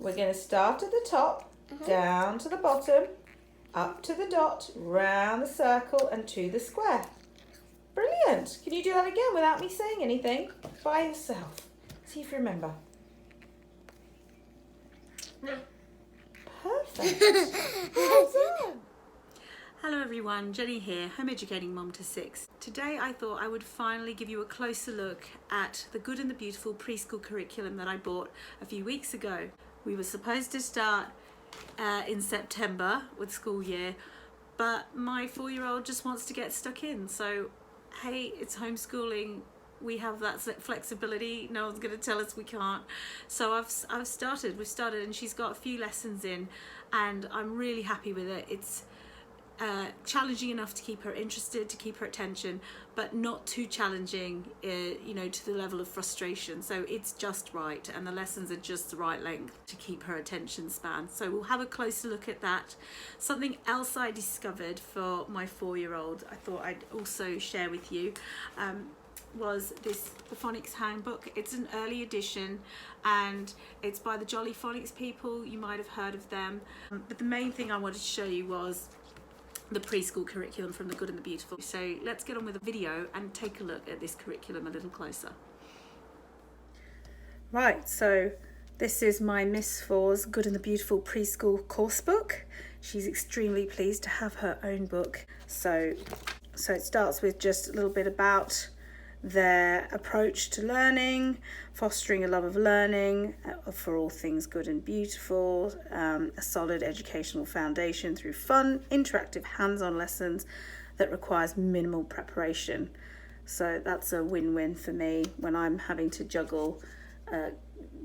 We're going to start at the top, down to the bottom, up to the dot, round the circle and to the square. Brilliant. Can you do that again without me saying anything? By yourself. See if you remember. Perfect. Well done. Hello everyone, Jenny here, Home Educating Mom to 6. Today I thought I would finally give you a closer look at the Good and the Beautiful preschool curriculum that I bought a few weeks ago. We were supposed to start in September with school year, but my 4-year-old just wants to get stuck in. So, hey, it's homeschooling. We have that flexibility. No one's going to tell us we can't. So we've started, and she's got a few lessons in, and I'm really happy with it. It's challenging enough to keep her interested, to keep her attention, but not too challenging, to the level of frustration. So it's just right, and the lessons are just the right length to keep her attention span. So we'll have a closer look at that. Something else I discovered for my 4-year-old I thought I'd also share with you was the Phonics Handbook. It's an early edition and it's by the Jolly Phonics people. You might have heard of them. But the main thing I wanted to show you was the preschool curriculum from the Good and the Beautiful. So let's get on with the video and take a look at this curriculum a little closer. Right, so this is my Miss 4's Good and the Beautiful preschool course book. She's extremely pleased to have her own book. So it starts with just a little bit about their approach to learning, fostering a love of learning for all things good and beautiful, a solid educational foundation through fun, interactive, hands-on lessons that requires minimal preparation. So that's a win-win for me when I'm having to juggle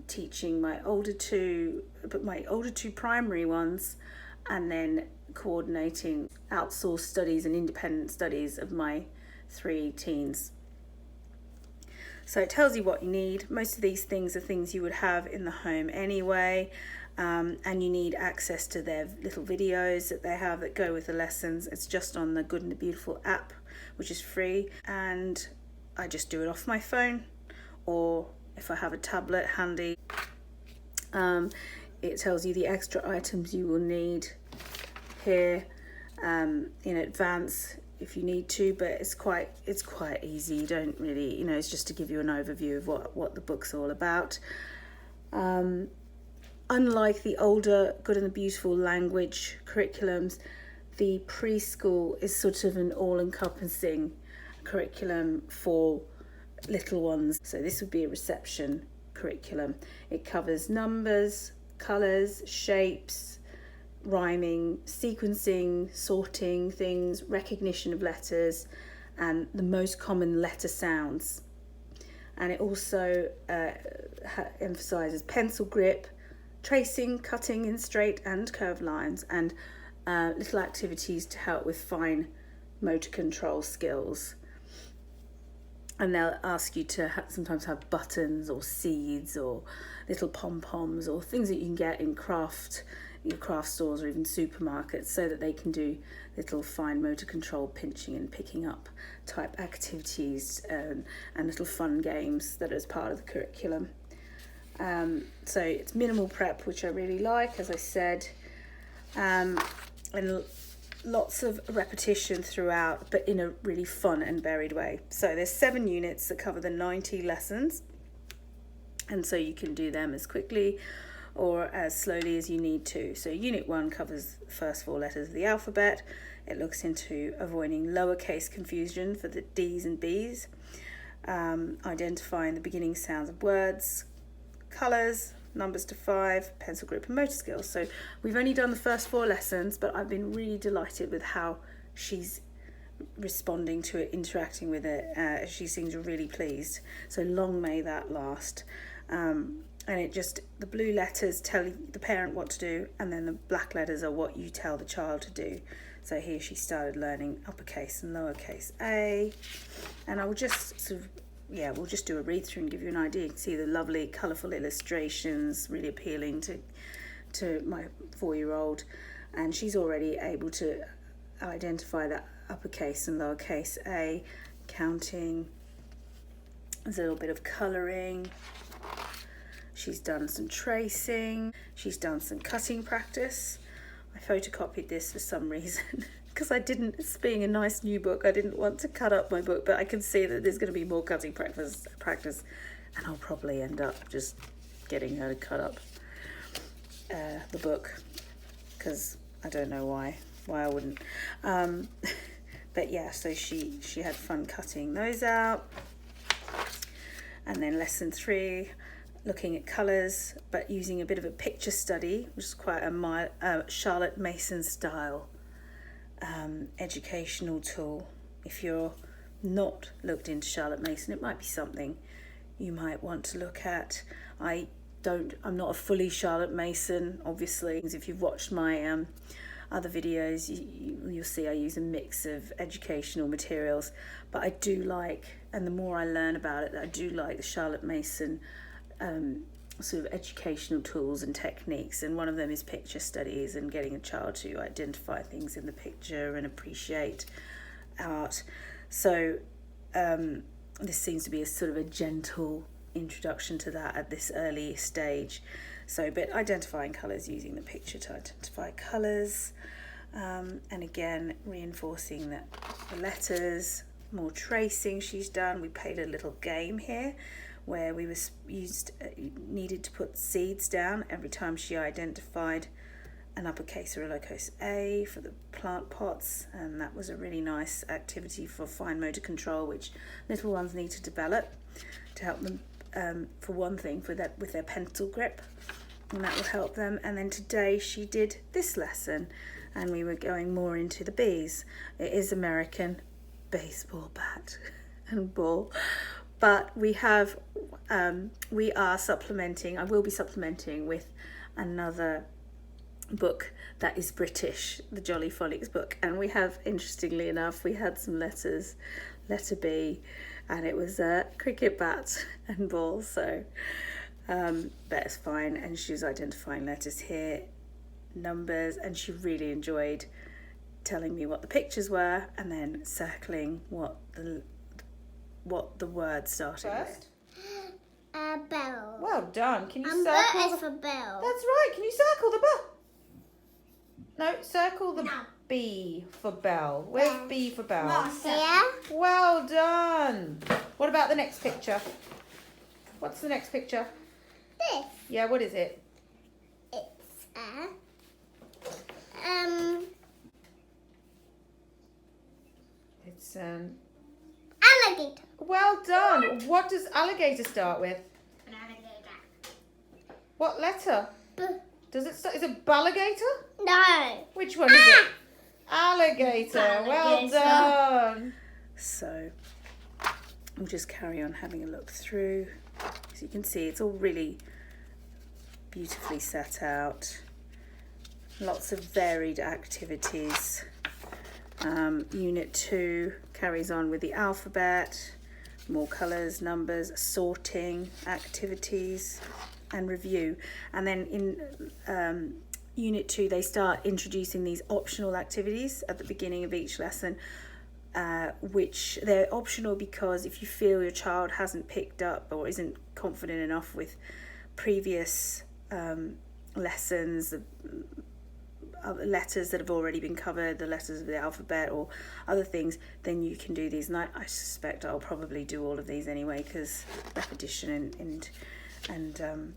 teaching my older two primary ones, and then coordinating outsourced studies and independent studies of my 3 teens. So it tells you what you need. Most of these things are things you would have in the home anyway, and you need access to their little videos that they have that go with the lessons. It's just on the Good and the Beautiful app, which is free, and I just do it off my phone, or if I have a tablet handy. It tells you the extra items you will need here in advance if you need to, but it's quite easy. You don't really, it's just to give you an overview of what the book's all about. Unlike the older Good and the Beautiful language curriculums, the preschool is sort of an all-encompassing curriculum for little ones. So this would be a reception curriculum. It covers numbers, colours, shapes, rhyming, sequencing, sorting things, recognition of letters, and the most common letter sounds. And it also emphasises pencil grip, tracing, cutting in straight and curved lines, and little activities to help with fine motor control skills. And they'll ask you to sometimes have buttons or seeds or little pom-poms or things that you can get in your craft stores or even supermarkets, so that they can do little fine motor control pinching and picking up type activities and little fun games that are as part of the curriculum. So it's minimal prep, which I really like, as I said, and lots of repetition throughout, but in a really fun and varied way. So there's 7 units that cover the 90 lessons, and so you can do them as quickly or as slowly as you need to. So Unit 1 covers the first 4 letters of the alphabet. It looks into avoiding lowercase confusion for the D's and B's, identifying the beginning sounds of words, colours, numbers to 5, pencil grip and motor skills. So we've only done the first 4 lessons, but I've been really delighted with how she's responding to it, interacting with it. She seems really pleased. So long may that last. And the blue letters tell the parent what to do, and then the black letters are what you tell the child to do. So here she started learning uppercase and lowercase A, and I will just we'll just do a read through and give you an idea. You can see the lovely colourful illustrations, really appealing to my 4-year-old, and she's already able to identify that uppercase and lowercase A, counting. There's a little bit of colouring. She's done some tracing, she's done some cutting practice. I photocopied this for some reason because I didn't, it's being a nice new book, I didn't want to cut up my book, but I can see that there's going to be more cutting practice and I'll probably end up just getting her to cut up the book, because I don't know why I wouldn't. But yeah, so she had fun cutting those out. And then lesson 3, looking at colours, but using a bit of a picture study, which is quite a Charlotte Mason style educational tool. If you're not looked into Charlotte Mason, it might be something you might want to look at. I'm not a fully Charlotte Mason, obviously. If you've watched my other videos, you'll see I use a mix of educational materials, but I do like, and the more I learn about it, I do like the Charlotte Mason sort of educational tools and techniques, and one of them is picture studies and getting a child to identify things in the picture and appreciate art. So this seems to be a sort of a gentle introduction to that at this early stage. So, but identifying colours, using the picture to identify colours, and again reinforcing the letters, more tracing she's done. We played a little game here where we needed to put seeds down every time she identified an uppercase or a lowercase A for the plant pots, and that was a really nice activity for fine motor control, which little ones need to develop to help them, for one thing, with their pencil grip, and that will help them. And then today she did this lesson, and we were going more into the bees. It is American baseball bat and ball, but we are supplementing. I will be supplementing with another book that is British, the Jolly Phonics book, and we have, interestingly enough, we had some letters, letter B, and it was a cricket bat and ball, so that's fine. And she was identifying letters here, numbers, and she really enjoyed telling me what the pictures were and then circling what the word started with. A bell. Well done. Can you And circle? that is for bell. That's right. Can you circle the bell? No, circle the B for bell. Where's B for bell? Here. Well done. What about the next picture? What's the next picture? This. Yeah, what is it? It's It's alligator. well done. What does alligator start with? An alligator. What letter? B. Does it start? Is it balligator? No. Which one is it? Alligator. Well done. So we'll just carry on having a look through. As you can see, it's all really beautifully set out. Lots of varied activities. Unit 2 carries on with the alphabet, more colours, numbers, sorting, activities, and review. And then in Unit 2, they start introducing these optional activities at the beginning of each lesson, which they're optional because if you feel your child hasn't picked up or isn't confident enough with previous lessons, letters that have already been covered, the letters of the alphabet or other things, then you can do these. And I suspect I'll probably do all of these anyway, because repetition and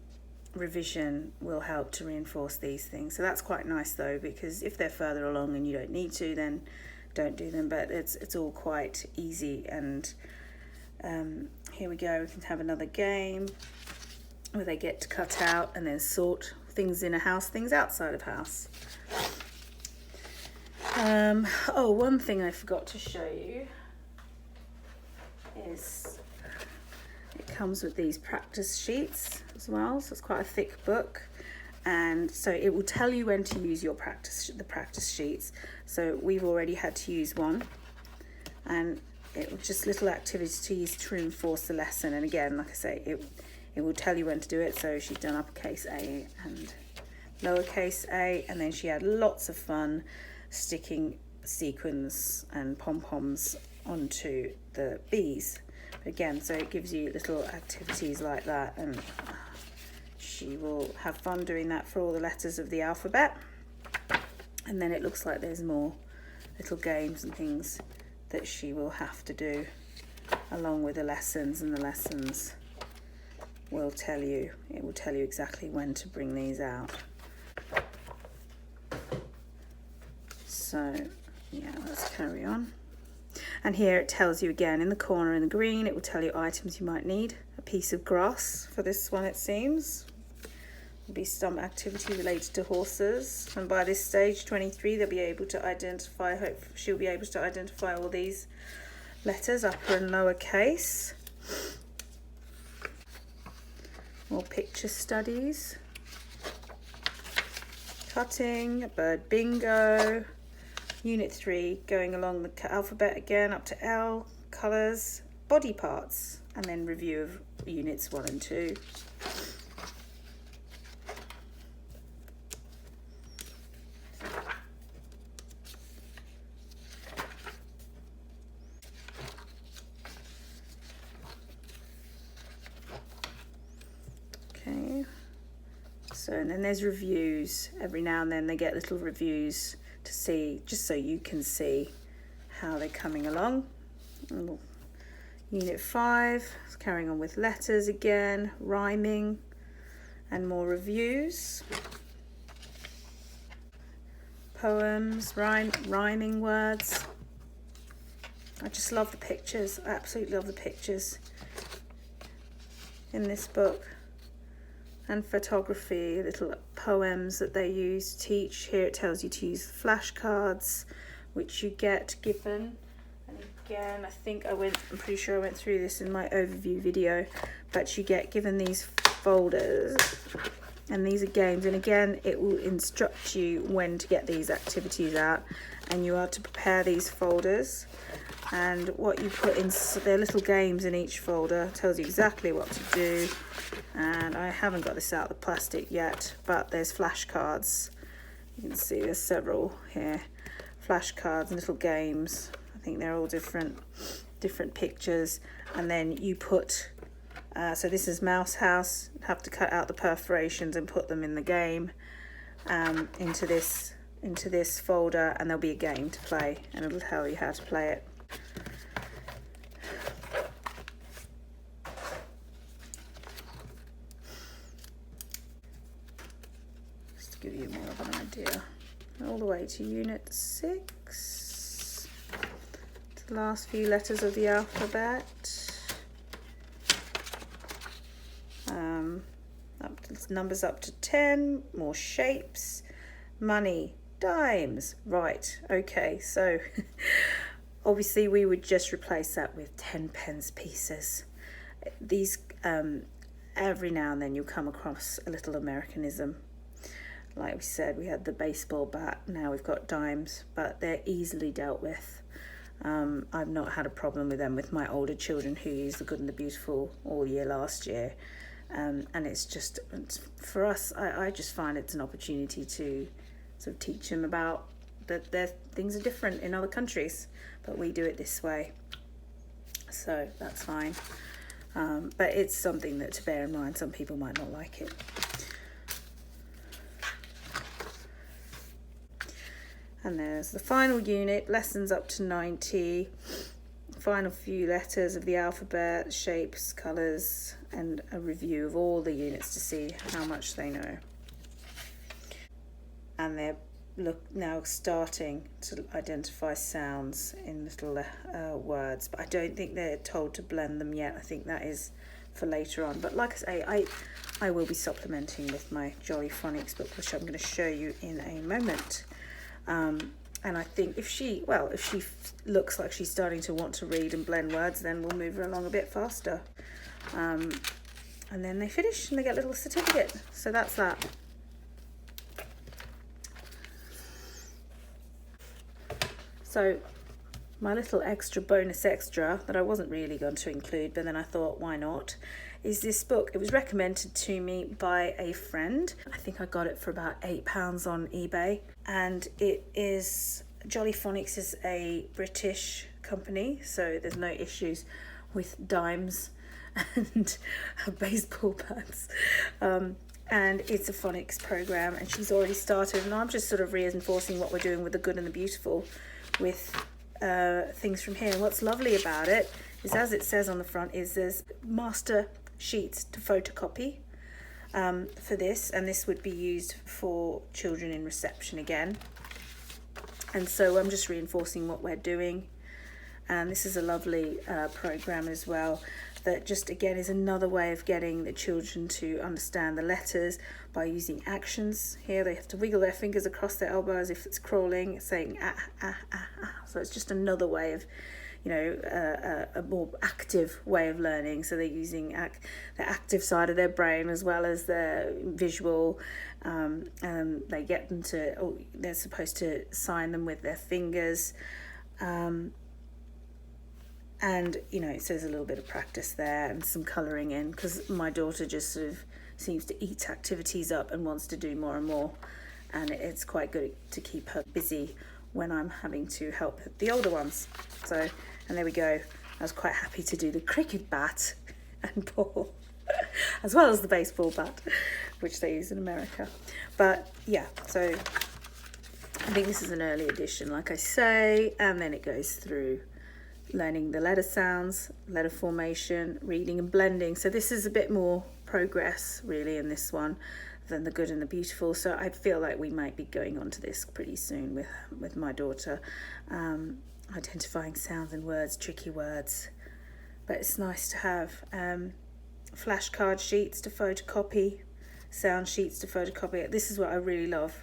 revision will help to reinforce these things. So that's quite nice though, because if they're further along and you don't need to, then don't do them. But it's all quite easy. And here we go, we can have another game where they get to cut out and then sort things in a house, things outside of house. One thing I forgot to show you is it comes with these practice sheets as well, so it's quite a thick book, and so it will tell you when to use your the practice sheets. So we've already had to use one, and it was just little activities to use to reinforce the lesson. And again, like I say, it will tell you when to do it. So she's done uppercase A and lowercase a, and then she had lots of fun sticking sequins and pom-poms onto the bees. Again, so it gives you little activities like that, and she will have fun doing that for all the letters of the alphabet. And then it looks like there's more little games and things that she will have to do along with the lessons, and the lessons will tell you, it will tell you exactly when to bring these out. So yeah, let's carry on. And here it tells you again in the corner in the green, it will tell you items you might need. A piece of grass for this one, it seems. Will be some activity related to horses, and by this stage 23 they'll be able to identify, she'll be able to identify all these letters, upper and lower case. More picture studies, cutting, bird bingo, unit 3 going along the alphabet again up to L, colours, body parts, and then review of units 1 and 2. So, and then there's reviews. Every now and then they get little reviews to see, just so you can see how they're coming along. Unit 5, carrying on with letters again, rhyming, and more reviews. Poems, rhyming words. I just love the pictures. I absolutely love the pictures in this book. And photography, little poems that they use to teach. Here it tells you to use flashcards, which you get given. And again, I'm pretty sure I went through this in my overview video, but you get given these folders, and these are games. And again, it will instruct you when to get these activities out, and you are to prepare these folders. And what you put in, there are little games in each folder, tells you exactly what to do. And I haven't got this out of the plastic yet, but there's flashcards. You can see there's several here. Flashcards and little games. I think they're all different pictures. And then you put, so this is Mouse House. You have to cut out the perforations and put them in the game, into this folder, and there'll be a game to play, and it'll tell you how to play it. Give you more of an idea. All the way to unit 6, to the last few letters of the alphabet. Numbers up to 10, more shapes, money, dimes. Right, okay, so obviously we would just replace that with 10 pence pieces. These, every now and then you'll come across a little Americanism. Like we said, we had the baseball bat, now we've got dimes, but they're easily dealt with. I've not had a problem with them with my older children who used the Good and the Beautiful all year last year. And it's just, for us, I just find it's an opportunity to sort of teach them about that things are different in other countries, but we do it this way. So that's fine. But it's something that to bear in mind. Some people might not like it. And there's the final unit, lessons up to 90, final few letters of the alphabet, shapes, colours, and a review of all the units to see how much they know. And they're now starting to identify sounds in little words, but I don't think they're told to blend them yet. I think that is for later on. But like I say, I will be supplementing with my Jolly Phonics book, which I'm going to show you in a moment. And I think if she looks like she's starting to want to read and blend words, then we'll move her along a bit faster. And then they finish and they get a little certificate. So that's that. So my little bonus extra that I wasn't really going to include, but then I thought, why not, is this book. It was recommended to me by a friend. I think I got it for about £8 on eBay. And it is, Jolly Phonics is a British company, so there's no issues with dimes and baseball bats. and it's a phonics program, and she's already started, and I'm just sort of reinforcing what we're doing with the good and the beautiful with things from here. And what's lovely about it is, as it says on the front, is there's master sheets to photocopy for this, and this would be used for children in reception again. And so I'm just reinforcing what we're doing, and this is a lovely program as well, that just again is another way of getting the children to understand the letters by using actions. Here they have to wiggle their fingers across their elbows if it's crawling, saying ah, ah, ah, ah. So it's just another way of, you know, a more active way of learning. So they're using the active side of their brain as well as their visual, and they get them to, they're supposed to sign them with their fingers. And, you know, it says a little bit of practice there and some colouring in, because my daughter just sort of seems to eat activities up and wants to do more and more. And it's quite good to keep her busy when I'm having to help the older ones. So, and there we go. I was quite happy to do the cricket bat and ball, as well as the baseball bat, which they use in America. But yeah, so I think this is an early edition, like I say, and then it goes through learning the letter sounds, letter formation, reading and blending. So this is a bit more progress really in this one than the good and the beautiful. So I feel like we might be going on to this pretty soon with my daughter, identifying sounds and words, tricky words. But it's nice to have flashcard sheets to photocopy, sound sheets to photocopy. This is what I really love.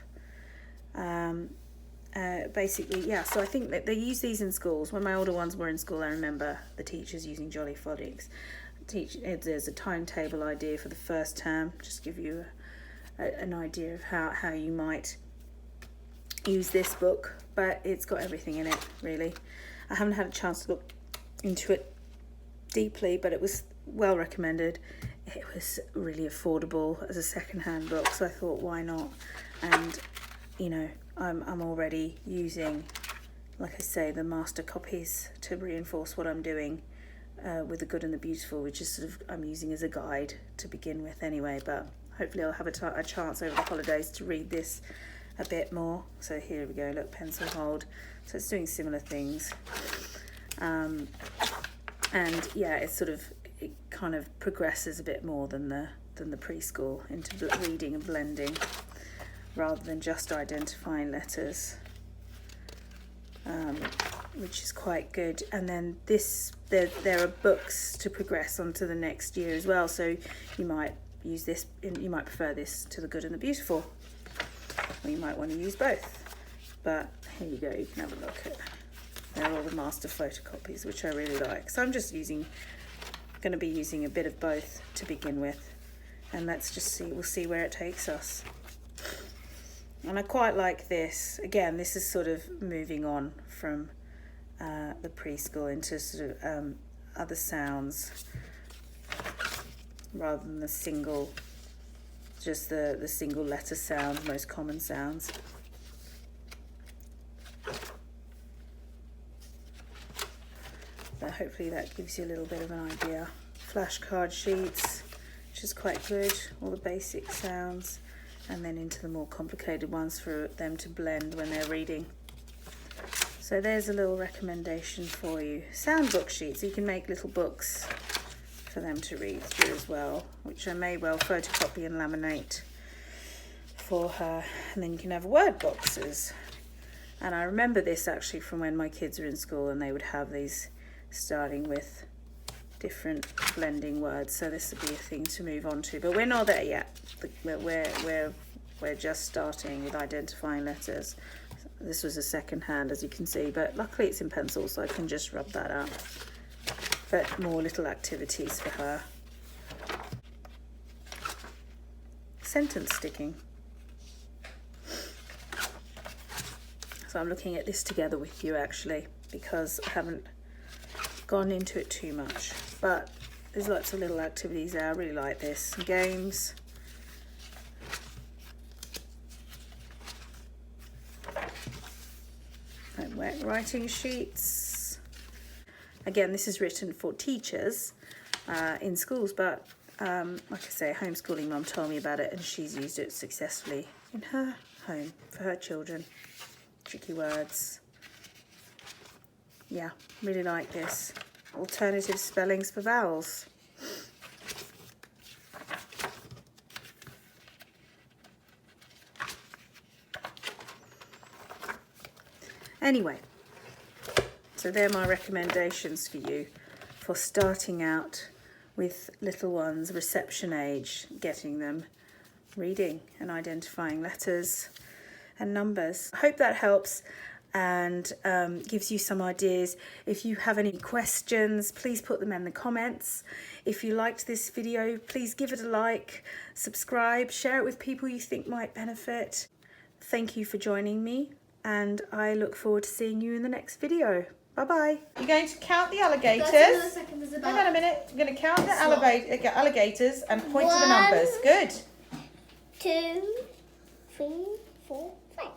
Basically, yeah, so I think that they use these in schools. When my older ones were in school, I remember the teachers using Jolly Phonics. There's a timetable idea for the first term, just give you an idea of how you might use this book, but it's got everything in it, really. I haven't had a chance to look into it deeply, but it was well recommended. It was really affordable as a second-hand book, so I thought, why not? And, you know, I'm already using, like I say, the master copies to reinforce what I'm doing with the good and the beautiful, which is sort of I'm using as a guide to begin with anyway, but hopefully I'll have a chance over the holidays to read this a bit more. So here we go, look, pencil hold. So it's doing similar things. And yeah, it's sort of, it kind of progresses a bit more than the preschool into reading and blending, rather than just identifying letters, which is quite good. And then there are books to progress onto the next year as well, so you might use this, you might prefer this to the good and the beautiful, or you might want to use both. But here you go, you can have a look at, they're all the master photocopies, which I really like. So I'm just going to be using a bit of both to begin with, and let's just see, we'll see where it takes us. And I quite like this. Again, this is sort of moving on from the preschool into sort of other sounds, rather than the single, just the single letter sound, most common sounds. But hopefully that gives you a little bit of an idea. Flashcard sheets, which is quite good, all the basic sounds, and then into the more complicated ones for them to blend when they're reading. So there's a little recommendation for you. Sound book sheets, you can make little books for them to read through as well, which I may well photocopy and laminate for her, and then you can have word boxes. And I remember this actually from when my kids were in school, and they would have these starting with different blending words, so this would be a thing to move on to, but we're not there yet. We're just starting with identifying letters. This was a second hand, as you can see, but luckily it's in pencil, so I can just rub that out. But more little activities for her. Sentence sticking. So I'm looking at this together with you actually, because I haven't gone into it too much, but there's lots of little activities there. I really like this. Games, and wet writing sheets. Again, this is written for teachers in schools, but Like I say, homeschooling mum told me about it and she's used it successfully in her home for her children. Tricky words. Yeah, really like this. Alternative spellings for vowels. Anyway, so they're my recommendations for you for starting out with little ones, reception age, getting them reading and identifying letters and numbers. I hope that helps and gives you some ideas. If you have any questions, please put them in the comments. If you liked this video, please give it a like, subscribe, share it with people you think might benefit. Thank you for joining me, and I look forward to seeing you in the next video. Bye-bye. You're going to count the alligators. 30 milliseconds is Hang on a minute. You're going to count the Small. alligators and point to the One. numbers. Good. 2, 3, 4, 5.